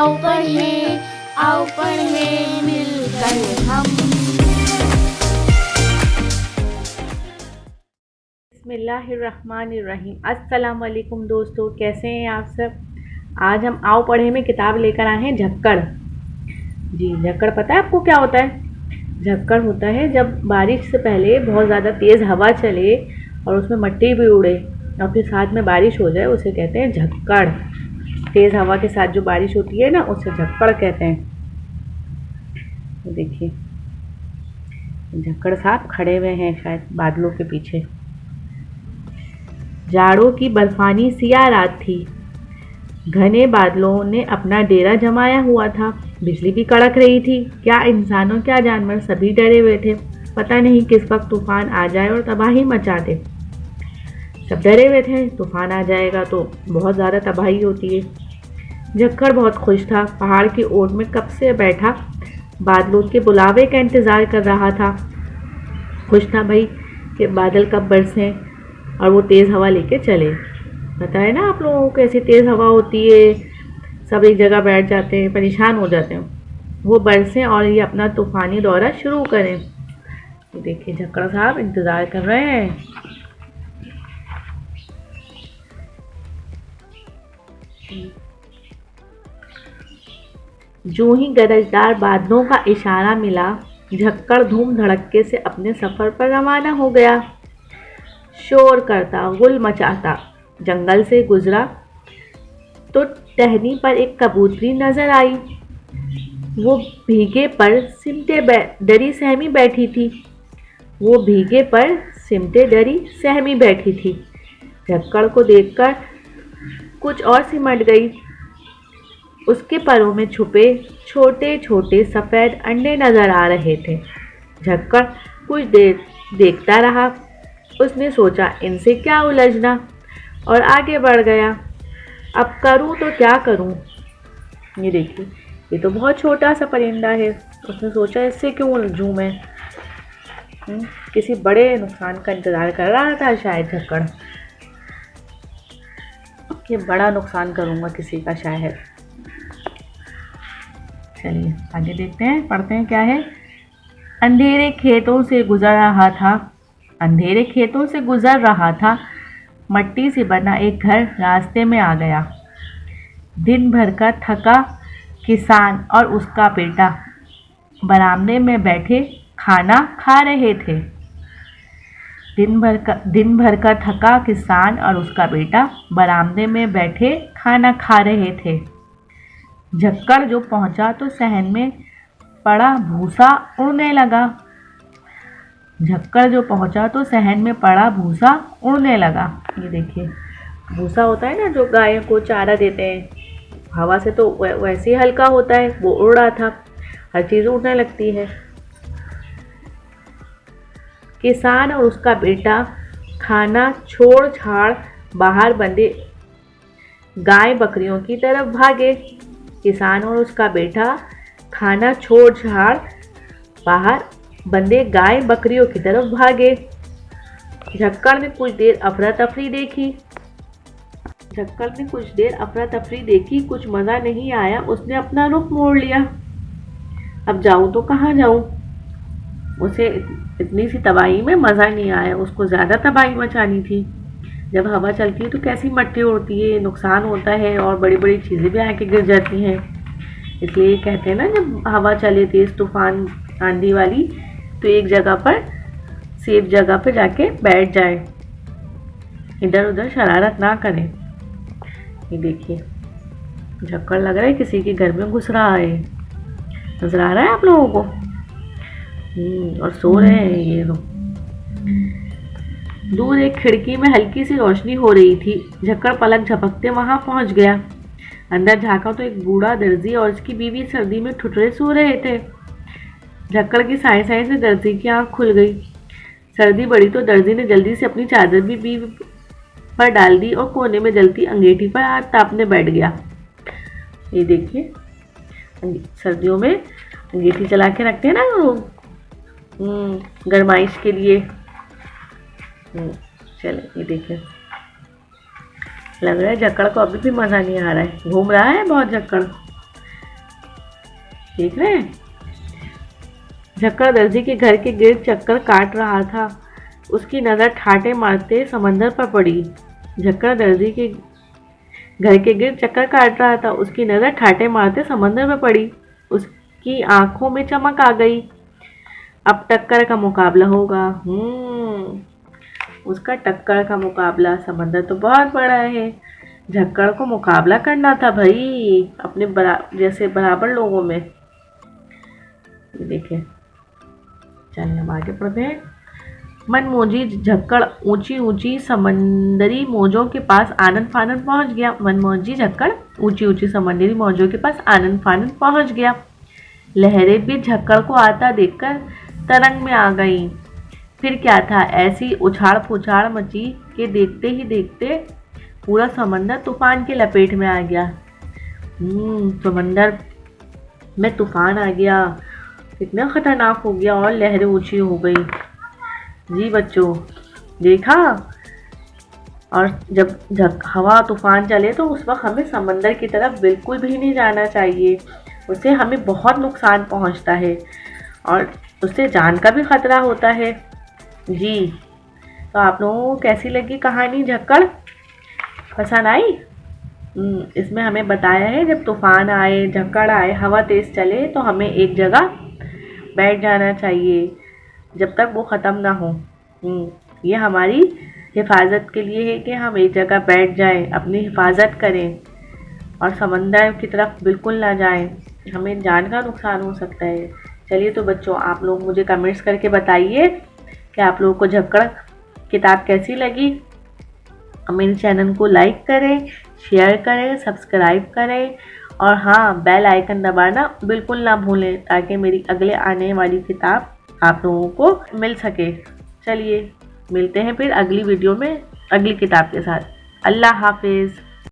आओ पढ़ें मिलकर हम। बिस्मिल्लाहिर्रहमानिर्रहीम। अस्सलाम वालेकुम दोस्तों, कैसे हैं आप सब। आज हम आओ पढ़े में किताब लेकर आए हैं झक्कड़। जी, झक्कड़ पता है आपको क्या होता है। झक्कड़ होता है जब बारिश से पहले बहुत ज़्यादा तेज़ हवा चले और उसमें मिट्टी भी उड़े और फिर साथ में बारिश हो जाए, उसे कहते हैं झक्कड़। तेज़ हवा के साथ जो बारिश होती है ना, उसे झक्कड़ कहते हैं। देखिए झक्कड़ साहब खड़े हुए हैं शायद बादलों के पीछे। जाड़ों की बर्फानी सियाह रात थी। घने बादलों ने अपना डेरा जमाया हुआ था। बिजली भी कड़क रही थी। क्या इंसानों क्या जानवर सभी डरे हुए थे। पता नहीं किस वक्त तूफान आ जाए और तबाही मचा दे। सब डरे हुए थे, तूफान आ जाएगा तो बहुत ज़्यादा तबाही होती है। झक्कड़ बहुत खुश था। पहाड़ की ओट में कब से बैठा बादलों के बुलावे का इंतज़ार कर रहा था। खुश था भाई कि बादल कब बरसें और वो तेज़ हवा लेके चले। पता है ना आप लोगों को कैसी तेज़ हवा होती है, सब एक जगह बैठ जाते हैं, परेशान हो जाते हैं। वो बरसें और ये अपना तूफ़ानी दौरा शुरू करें। तो देखिए झक्कड़ साहब इंतज़ार कर रहे हैं। जो ही गरजदार बादलों का इशारा मिला, झक्कड़ धूम धड़क्के से अपने सफ़र पर रवाना हो गया। शोर करता, गुल मचाता जंगल से गुजरा तो टहनी पर एक कबूतरी नजर आई। वो भीगे पर सिमटे डरी सहमी बैठी थी। झक्कड़ को देखकर कुछ और सिमट गई। उसके परों में छुपे छोटे छोटे सफ़ेद अंडे नजर आ रहे थे। झक्कड़ कुछ देर देखता रहा। उसने सोचा इनसे क्या उलझना, और आगे बढ़ गया। अब करूं तो क्या करूं। ये देखिए, ये तो बहुत छोटा सा परिंदा है। उसने सोचा इससे क्यों उलझूं मैं। किसी बड़े नुकसान का इंतज़ार कर रहा था शायद झक्कड़, कि बड़ा नुकसान करूंगा किसी का शायद। चलिए आगे देखते हैं, पढ़ते हैं क्या है। अंधेरे खेतों से गुजर रहा था। मट्टी से बना एक घर रास्ते में आ गया। दिन भर का थका किसान और उसका बेटा बरामदे में बैठे खाना खा रहे थे। दिन भर का थका किसान और उसका बेटा बरामदे में बैठे खाना खा रहे थे। झक्कड़ जो पहुंचा तो सहन में पड़ा भूसा उड़ने लगा। ये देखिए, भूसा होता है ना जो गायों को चारा देते हैं, हवा से तो वैसे ही हल्का होता है, वो उड़ रहा था। हर चीज़ उड़ने लगती है। किसान और उसका बेटा खाना छोड़ छाड़ बाहर बंधे गाय बकरियों की तरफ भागे। झक्कड़ ने कुछ देर अफरा तफरी देखी। कुछ मज़ा नहीं आया। उसने अपना रुख मोड़ लिया। अब जाऊं तो कहाँ जाऊं। उसे इतनी सी तबाही में मज़ा नहीं आया, उसको ज़्यादा तबाही मचानी थी। जब हवा चलती है तो कैसी मट्टी उड़ती है, नुकसान होता है और बड़ी बड़ी चीज़ें भी आके गिर जाती हैं। इसलिए कहते हैं ना, जब हवा चले तेज़ तूफान आंधी वाली, तो एक जगह पर सेफ जगह पर जाके बैठ जाए, इधर उधर शरारत ना करें। ये देखिए झक्कड़ लग रहा है किसी के घर में घुस रहा है। नजर आ रहा है आप लोगों को। और सो रहे हैं ये लोग। दूर एक खिड़की में हल्की सी रोशनी हो रही थी। झक्कड़ पलक झपकते वहां पहुंच गया। अंदर झांका तो एक बूढ़ा दर्जी और उसकी बीवी सर्दी में ठुठुरे सो रहे थे। झक्कड़ की साए साए से दर्जी की आंख खुल गई। सर्दी बढ़ी तो दर्जी ने जल्दी से अपनी चादर भी बीवी पर डाल दी और कोने में जलती अंगीठी पर हाथ तापने बैठ गया। ये देखिए, सर्दियों में अंगीठी चला के रखते हैं ना लोग, गरमाइश के लिए। चले, ये देखिए, लग रहा है झक्कड़ को अभी भी मज़ा नहीं आ रहा है। घूम रहा है बहुत झक्कड़। देख रहे हैं। झक्कड़ दर्जी के घर के गिर्द चक्कर काट रहा था। उसकी नज़र ठाटे मारते समंदर पर पड़ी। झक्कड़ दर्जी के घर के गिर्द चक्कर काट रहा था। उसकी नज़र ठाटे मारते समंदर पर पड़ी। उसकी आंखों में चमक आ गई। अब टक्कर का मुकाबला होगा। उसका टक्कर का मुकाबला। समंदर तो बहुत बड़ा है, झक्कड़ को मुकाबला करना था भाई अपने जैसे बराबर लोगों में। देखें, चलिए हम आगे पढ़ते हैं। मनमोजी झक्कड़ ऊंची ऊंची समंदरी मौजों के पास आनन फानन पहुंच गया। मनमोजी झक्कड़ ऊंची ऊंची समंदरी मौजों के पास आनन फानन पहुंच गया। लहरें भी झक्कड़ को आता देखकर तरंग में आ गईं। फिर क्या था, ऐसी उछाड़ पुछाड़ मची कि देखते ही देखते पूरा समंदर तूफान की लपेट में आ गया। समंदर में तूफान आ गया, कितना खतरनाक हो गया और लहरें ऊंची हो गई। जी बच्चों, देखा। और जब हवा तूफान चले तो उस वक्त हमें समंदर की तरफ बिल्कुल भी नहीं जाना चाहिए। उससे हमें बहुत नुकसान पहुंचता है और उससे जान का भी खतरा होता है। जी, तो आप लोगों को कैसी लगी कहानी झक्कड़? पसंद आई? इसमें हमें बताया है जब तूफान आए, झक्कड़ आए, हवा तेज़ चले तो हमें एक जगह बैठ जाना चाहिए जब तक वो ख़त्म ना हो। ये हमारी हिफाजत के लिए है कि हम एक जगह बैठ जाएं, अपनी हिफाजत करें और समंदर की तरफ बिल्कुल ना जाएं, हमें जान का नुकसान हो सकता है। चलिए तो बच्चों, आप लोग मुझे कमेंट्स करके बताइए कि आप लोगों को झक्कड़ किताब कैसी लगी। मेरे चैनल को लाइक करें, शेयर करें, सब्सक्राइब करें और हाँ, बेल आइकन दबाना बिल्कुल ना भूलें ताकि मेरी अगले आने वाली किताब आप लोगों को मिल सके। चलिए मिलते हैं फिर अगली वीडियो में अगली किताब के साथ। अल्लाह हाफिज़।